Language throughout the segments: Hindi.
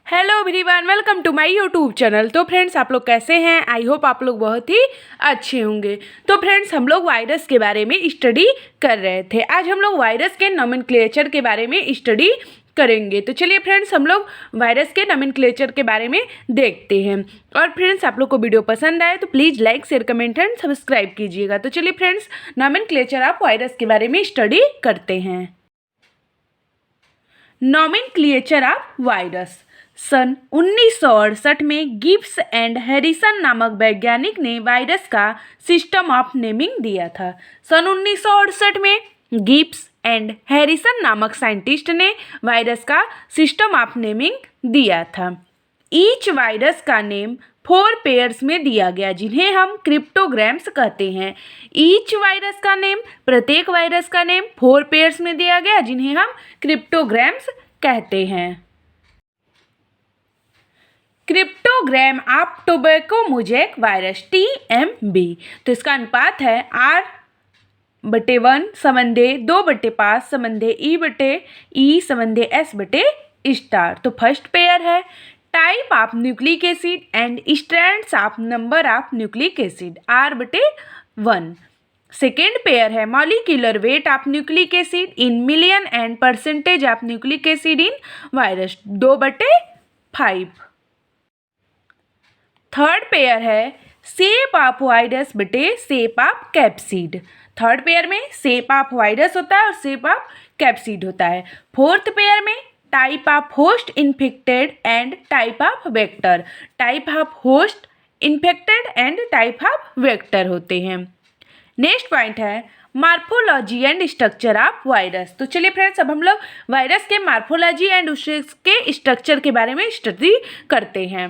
Hello everyone, welcome to my YouTube channel. तो फ्रेंड्स, आप लोग कैसे हैं? आई होप आप लोग बहुत ही अच्छे होंगे। तो फ्रेंड्स, हम लोग वायरस के बारे में स्टडी कर रहे थे। आज हम लोग वायरस के नोमेनक्लेचर के बारे में स्टडी करेंगे। तो चलिए फ्रेंड्स, हम लोग वायरस के नोमेनक्लेचर के बारे में देखते हैं। और फ्रेंड्स, आप लोग को वीडियो पसंद आए तो please like, share, comment and subscribe कीजिएगा। तो चलिए फ्रेंड्स, नोमेनक्लेचर ऑफ वायरस के बारे में स्टडी करते हैं। Nomenclature of virus. सन 1968 में गिब्स एंड हैरिसन नामक वैज्ञानिक ने वायरस का सिस्टम ऑफ नेमिंग दिया था। सन 1968 में गिब्स एंड हैरिसन नामक साइंटिस्ट ने वायरस का सिस्टम ऑफ नेमिंग दिया था। ईच वायरस का नेम 4 पेयर्स में दिया गया, जिन्हें हम क्रिप्टोग्राम्स कहते हैं। ईच वायरस का नेम, प्रत्येक वायरस का नेम 4 पेयर्स में दिया गया, जिन्हें हम क्रिप्टोग्राम्स कहते हैं। Cryptogram of tobacco mosaic virus TMB। तो इसका अनुपात है R/1 समंधे 2/5 समंधे E/E समंधे S/*। तो फर्स्ट पेयर है type of nucleic acid and strands of number of nucleic acid R/1। Second pair है molecular weight of nucleic acid in million and percentage of nucleic acid in virus 2/5। Third pair है शेप ऑफ वायरस बटे shape of capsid. Third pair में शेप ऑफ वायरस होता है और शेप ऑफ कैप्सिड होता है। फोर्थ पेयर में type of host infected and type of vector. Type of host infected and type of vector होते हैं। नेक्स्ट पॉइंट है morphology and structure of virus. तो चलिए फ्रेंड्स, अब हम लोग वायरस के मार्फोलॉजी एंड उसके स्ट्रक्चर के बारे में स्टडी करते हैं।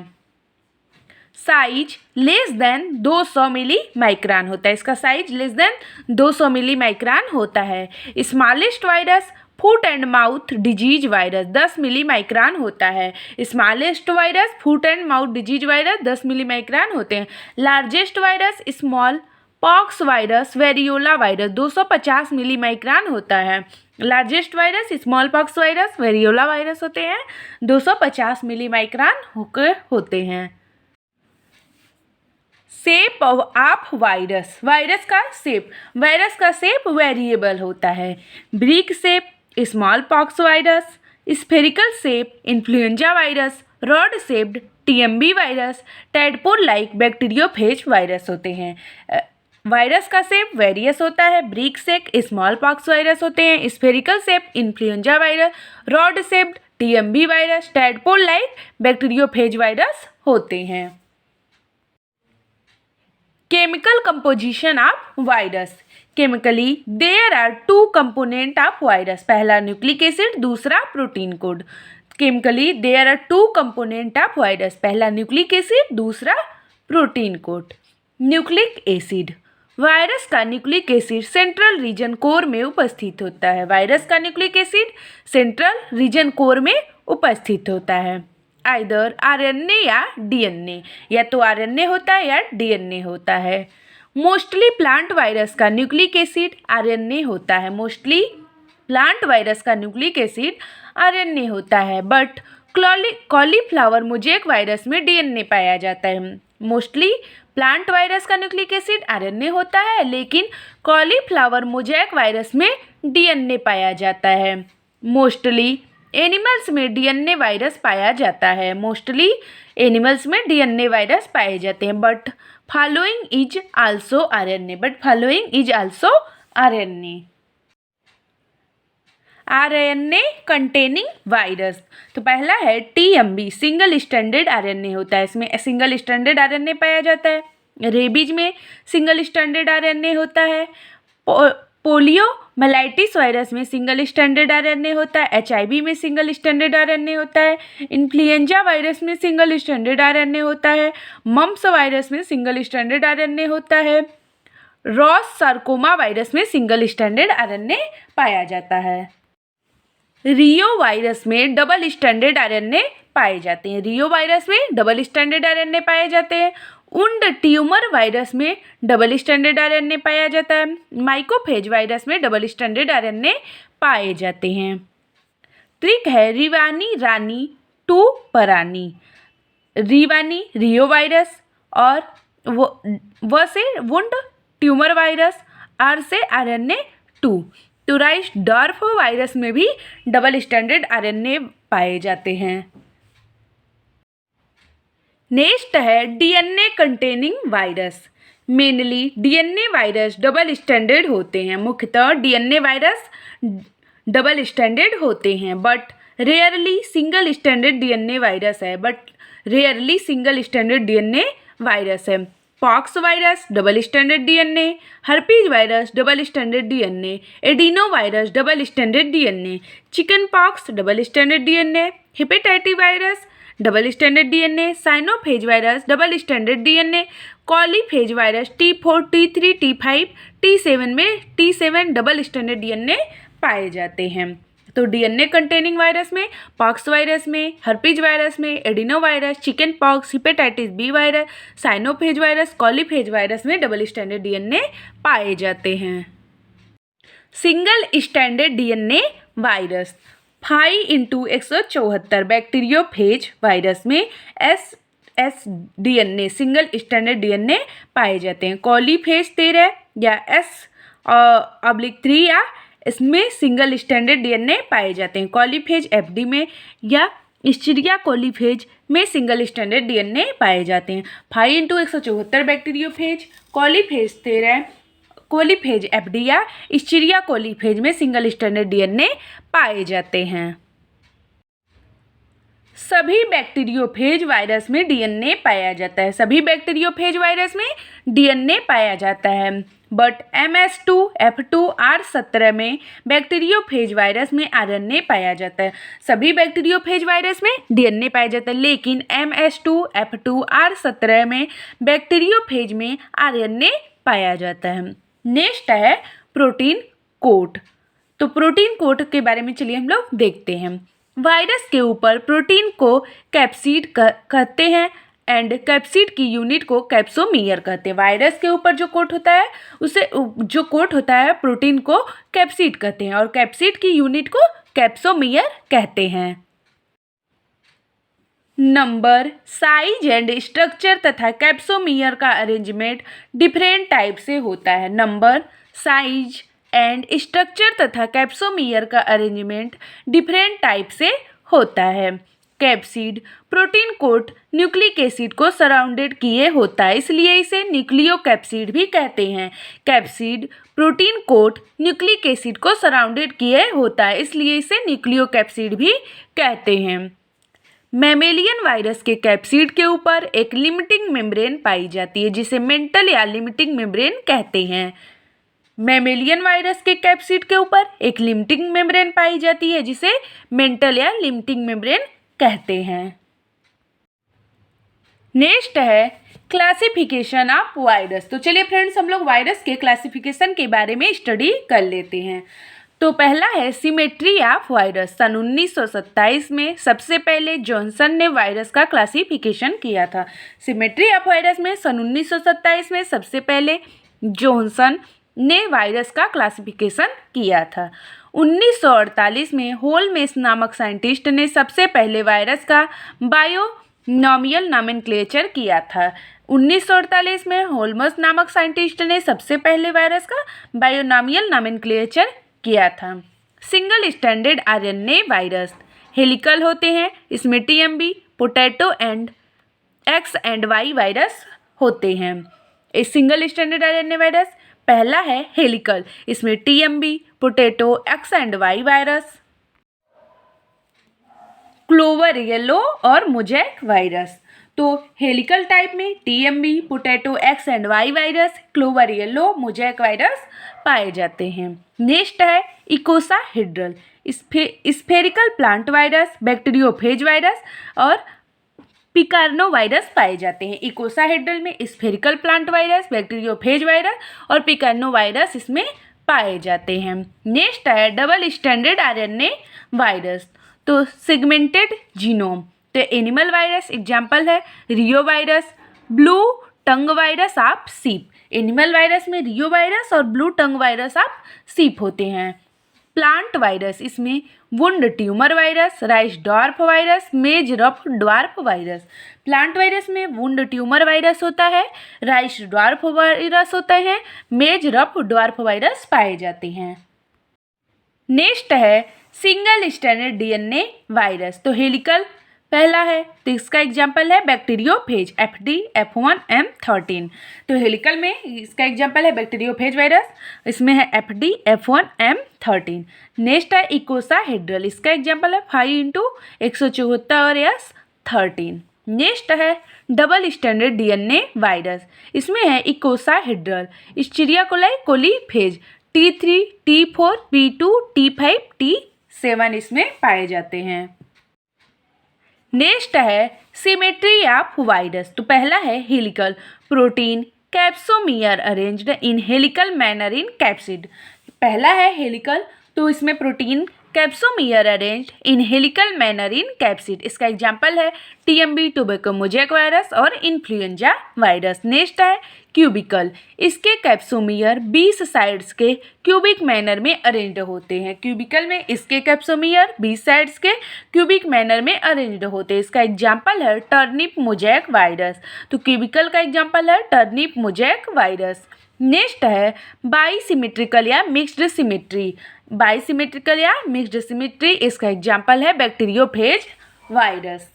साइज लेस देन 200 मिली माइक्रान होता है। इसका साइज लेस देन 200 मिली माइक्रान होता है। Smallest virus foot and mouth disease virus 10 मिली माइक्रान होता है। Smallest virus foot and mouth disease virus 10 मिली माइक्रान होते हैं। Largest virus small pox virus variola virus 250 मिली माइक्रान होता है। Largest virus small pox virus variola virus होते हैं 250 मिली माइक्रान होते हैं। Shape of virus. वायरस का शेप वेरिएबल होता है। Brick shape small pox virus, spherical shape influenza virus, rod shaped TMB virus, tadpole like bacteriophage virus होते हैं। वायरस का शेप वेरियस होता है। Brick shape small pox virus होते हैं। Spherical shape influenza virus, rod shaped TMB virus, tadpole like bacteriophage virus होते हैं। Chemical composition of virus. Chemically there are 2 component of virus. पहला न्यूक्लिक एसिड, दूसरा protein code. Chemically there are 2 component of virus. पहला न्यूक्लिक एसिड, दूसरा protein code. Nucleic acid. Virus का nucleic acid central region core में उपस्थित होता है। वायरस का nucleic acid central region core में उपस्थित होता है। आइदर RNA या DNA, या तो RNA होता है या DNA होता है। मोस्टली प्लांट वायरस का न्यूक्लिक एसिड RNA होता है। मोस्टली प्लांट वायरस का न्यूक्लिक एसिड RNA होता है, बट कॉलीफ्लावर मोज़ेक वायरस में DNA पाया जाता है। मोस्टली प्लांट वायरस का न्यूक्लिक एसिड RNA होता है, लेकिन कॉलीफ्लावर मोज़ेक वायरस में DNA पाया जाता है। मोस्टली एनिमल्स में DNA वायरस पाया जाता है। मोस्टली एनिमल्स में DNA वायरस पाए जाते हैं, but following is also RNA। RNA containing virus. तो पहला है TMB, सिंगल स्टैंडर्ड RNA होता है। इसमें सिंगल स्टैंडर्ड RNA पाया जाता है। रेबीज में सिंगल स्टैंडर्ड RNA होता है। पोलियोमाइलाइटिस वायरस में सिंगल स्टैंडर्ड RNA होता है। HIV में सिंगल स्टैंडर्ड RNA होता है। इन्फ्लुएंजा वायरस में सिंगल स्टैंडर्ड RNA होता है। मम्प्स वायरस में सिंगल स्टैंडर्ड RNA होता है। रॉस सार्कोमा वायरस में सिंगल स्टैंडर्ड RNA पाया जाता है। रियो वायरस में डबल स्टैंडर्ड RNA पाए जाते हैं। रियो वायरस में डबल स्टैंडर्ड RNA पाए जाते हैं। उंड ट्यूमर वायरस में डबल स्टैंडर्ड RNA पाया जाता है। माइकोफेज वायरस में डबल स्टैंडर्ड RNA पाए जाते हैं। ट्रिक है रिवानी रानी टू परानी, रीवानी रियो वायरस, और व से वुंड ट्यूमर वायरस, आर से RNA-2। तो राइस डॉर्फ वायरस में भी डबल स्टैंडर्ड RNA पाए जाते हैं। नेक्स्ट है DNA containing virus. Mainly DNA virus double standard होते हैं, मुख्यतः DNA वायरस डबल स्टैंडर्ड होते हैं, but rarely single standard DNA virus है, pox virus double standard DNA, herpes virus double standard DNA, adeno virus double standard DNA, chicken pox double standard DNA, hepatitis virus double standard DNA, cyanophage virus double standard DNA, coliphage virus T4, T3, T5, T7 में T7 डबल स्टैंडर्ड DNA पाए जाते हैं। तो DNA कंटेनिंग वायरस में पॉक्स वायरस में, हर्पीज वायरस में, adeno virus, chicken pox, hepatitis B virus, cyanophage virus, coliphage virus में डबल स्टैंडर्ड DNA पाए जाते हैं। Single standard DNA virus 5x174 bacteriophage virus में SSDNA सिंगल स्टैंडर्ड DNA पाए जाते हैं। कॉलीफेज 13 या S/3 या इसमें सिंगल स्टैंडर्ड DNA पाए जाते हैं। कॉलीफेज FD में या इस्चरिया कॉलीफेज में सिंगल स्टैंडर्ड DNA पाए जाते हैं। 5x174 बैक्टीरियोफेज, कॉलीफेज 13, कॉलीफेज FD या इस्चरिया कॉलीफेज में सिंगल स्टैंडर्ड DNA पाए जाते हैं। सभी बैक्टीरियोफेज वायरस में DNA पाया जाता है, बट MS2 F2 R17 में बैक्टीरियोफेज वायरस में RNA पाया जाता है। सभी बैक्टीरियोफेज वायरस में DNA पाया जाता है, लेकिन MS2 F2 R17 में बैक्टीरियोफेज में RNA पाया जाता है। नेक्स्ट है प्रोटीन कोट। तो प्रोटीन कोट के बारे में चलिए हम लोग देखते हैं। वायरस के ऊपर प्रोटीन को कैप्सिड कहते हैं एंड कैप्सिड की यूनिट को कैप्सोमियर कहते हैं। वायरस के ऊपर जो कोट होता है प्रोटीन को कैप्सिड कहते हैं और कैप्सिड की यूनिट को कैप्सोमियर कहते हैं। नंबर, साइज एंड स्ट्रक्चर तथा कैप्सोमियर का अरेंजमेंट डिफरेंट टाइप से होता है। नंबर, साइज एंड स्ट्रक्चर तथा कैप्सोमियर का अरेंजमेंट डिफरेंट टाइप से होता है। Capsid protein coat nucleic acid को सराउंडेड किए होता है, इसलिए इसे न्यूक्लियोकैप्सिड भी कहते हैं। Capsid protein coat nucleic acid को सराउंडेड किए होता है, इसलिए इसे न्यूक्लियोकैप्सिड भी कहते हैं। मैमेलियन वायरस के कैप्सिड के ऊपर एक लिमिटिंग मेम्ब्रेन पाई जाती है, जिसे मेंटल या लिमिटिंग मेम्ब्रेन कहते हैं। मैमेलियन वायरस के कैप्सिड के ऊपर एक लिमिटिंग मेम्ब्रेन पाई जाती है, जिसे मेंटल या लिमिटिंग मेम्ब्रेन कहते हैं। नेक्स्ट है क्लासिफिकेशन ऑफ वायरस। तो चलिए फ्रेंड्स, हम लोग वायरस के क्लासिफिकेशन के बारे में स्टडी कर लेते हैं। तो पहला है सिमेट्री ऑफ वायरस। सन 1927 में सबसे पहले जॉनसन ने वायरस का क्लासिफिकेशन किया था। सिमेट्री ऑफ वायरस में सन 1927 में सबसे पहले जॉनसन ने वायरस का क्लासिफिकेशन किया था। 1948 में होलमेस नामक साइंटिस्ट ने सबसे पहले वायरस का बायोनॉमियल नॉमेनक्लेचर किया था। 1948 में होलमेस नामक साइंटिस्ट ने सबसे पहले वायरस का बायोनॉमियल नॉमेनक्लेचर किया था। Single standard RNA virus helical होते हैं, इसमें TMB, potato and X and Y virus होते हैं। इस सिंगल स्टैंडर्ड RNA वायरस पहला है हेलिकल, इसमें TMB, potato, X and Y virus. Clover yellow और मोज़ेक वायरस। तो हेलिकल टाइप में TMB, potato, X and Y virus, clover yellow, mosaic virus पाए जाते हैं। नेक्स्ट है icosahedral, spherical plant virus, bacteriophage virus और पिकार्नो वायरस पाए जाते हैं। इकोसाहेड्रल में spherical plant virus, bacteriophage virus और पिकार्नो वायरस इसमें पाए जाते हैं। नेक्स्ट है डबल स्टैंडर्ड RNA वायरस। तो सेगमेंटेड जीनोम। तो एनिमल वायरस एग्जाम्पल है reo virus, blue tongue virus of sheep. Animal virus में रियो वायरस और blue tongue virus of sheep होते हैं। प्लांट वायरस, इसमें wound tumour virus, rice dwarf virus, maize rough dwarf virus. Plant virus में वुंड ट्यूमर वायरस होता है, राइस डॉर्फ वायरस होता है, मेज रफ डॉर्फ वायरस पाए जाते हैं। नेक्स्ट है सिंगल स्ट्रैंडेड डीएनए वायरस। तो हेलिकल पहला है, तो इसका एग्जाम्पल है बैक्टीरियोफेज FD F1M13। तो हेलिकल में इसका एग्जाम्पल है बैक्टीरियोफेज वायरस, इसमें है FD F1M13। नेक्स्ट है इकोसाहेड्रल, इसका एग्जाम्पल है 5x174S13। नेक्स्ट है डबल स्टैंडर्ड डीएनए वायरस, इसमें है इकोसाहेड्रल Escherichia कोलीफेज T3 T4 P2 T5 T7 इसमें पाए जाते हैं। नेक्स्ट है सिमेट्री ऑफ वायरस। तो पहला है helical, protein capsomere arranged in helical manner in capsid. पहला है हेलिकल, तो इसमें protein capsomere arranged in helical manner in capsid. इसका एग्जाम्पल है TMB टोबैको मोज़ेक वायरस और इन्फ्लुएंजा वायरस। नेक्स्ट है क्यूबिकल, इसके कैप्सोमियर 20 साइड्स के क्यूबिक मैनर में अरेंज्ड होते हैं। क्यूबिकल में इसके कैप्सोमियर 20 साइड्स के क्यूबिक मैनर में अरेंज्ड होते हैं। इसका एग्जाम्पल है टर्निप मोज़ेक वायरस। तो क्यूबिकल का एग्जाम्पल है टर्निप मोज़ेक वायरस। नेक्स्ट है बाईसिमेट्रिकल या मिक्स्ड सिमेट्री। बाईसिमेट्रिकल या मिक्स्ड सिमेट्री, इसका एग्जाम्पल है बैक्टीरियोफेज वायरस।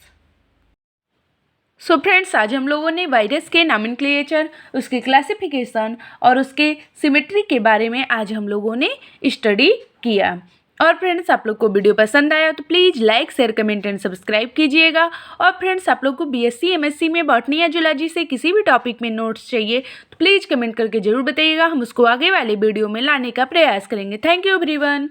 सो फ्रेंड्स, आज हम लोगों ने वायरस के नॉमेनक्लेचर, उसके क्लासिफिकेशन और उसके सिमेट्री के बारे में आज हम लोगों ने स्टडी किया। और फ्रेंड्स, आप लोग को वीडियो पसंद आया तो please like share comment and subscribe कीजिएगा। और फ्रेंड्स, आप लोग को BSc MSc में बॉटनी या जूलॉजी से किसी भी टॉपिक में नोट्स चाहिए तो प्लीज़ कमेंट करके ज़रूर बताइएगा, हम उसको आगे वाले वीडियो में लाने का प्रयास करेंगे। Thank you everyone.